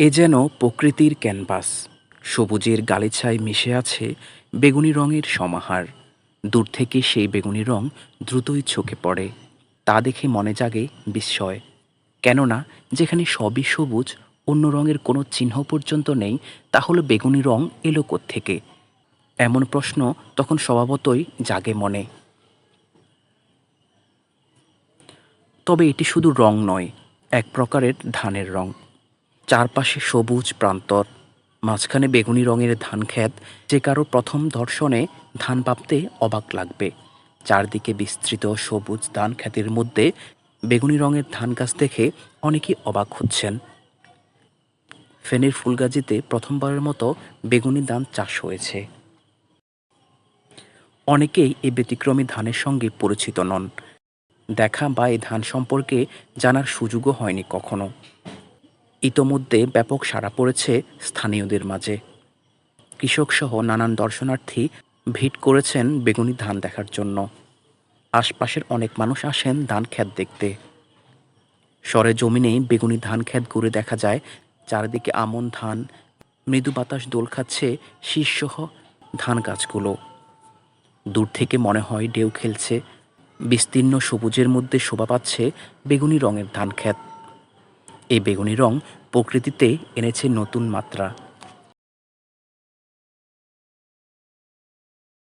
এ যেন প্রকৃতির ক্যানভাস। সবুজের গালিচায় মিশে আছে বেগুনি রঙের সমাহার। দূর থেকে সেই বেগুনি রং দ্রুতই চোখে পড়ে। তা দেখে মনে জাগে বিস্ময়। কেননা যেখানে সবই সবুজ, অন্য রঙের কোনো চিহ্ন পর্যন্ত নেই, তাহলে বেগুনি রং এলো কোত্থেকে? এমন প্রশ্ন তখন স্বভাবতই জাগে মনে। তবে এটি শুধু রং নয়, এক প্রকারের ধানের রং। চারপাশে সবুজ প্রান্তর, মাঝখানে বেগুনি রঙের ধানক্ষেত। যে কারো প্রথম দর্শনে ধান ভাবতে অবাক লাগবে। চারদিকে বিস্তৃত সবুজ ধান ক্ষেতের মধ্যে বেগুনি রঙের ধান গাছ দেখে অনেকেই অবাক হচ্ছেন। ফেনীর ফুলগাজীতে প্রথমবারের মতো বেগুনি ধান চাষ হয়েছে। অনেকেই এই ব্যতিক্রমী ধানের সঙ্গে পরিচিত নন। দেখা বা এই ধান সম্পর্কে জানার সুযোগও হয়নি কখনো। ইতোমধ্যে ব্যাপক সাড়া পড়েছে স্থানীয়দের মাঝে। কৃষকসহ নানান দর্শনার্থী ভিড় করেছেন বেগুনি ধান দেখার জন্য। আশপাশের অনেক মানুষ আসেন ধান ক্ষেত দেখতে। সরেজমিনে বেগুনি ধান ক্ষেত ঘুরে দেখা যায় চারিদিকে আমন ধান, মৃদু বাতাস দোল খাচ্ছে শীষসহ ধান গাছগুলো। দূর থেকে মনে হয় ঢেউ খেলছে। বিস্তীর্ণ সবুজের মধ্যে শোভা পাচ্ছে বেগুনি রঙের ধান ক্ষেত। এই বেগুনি রং প্রকৃতিতে এনেছে নতুন মাত্রা।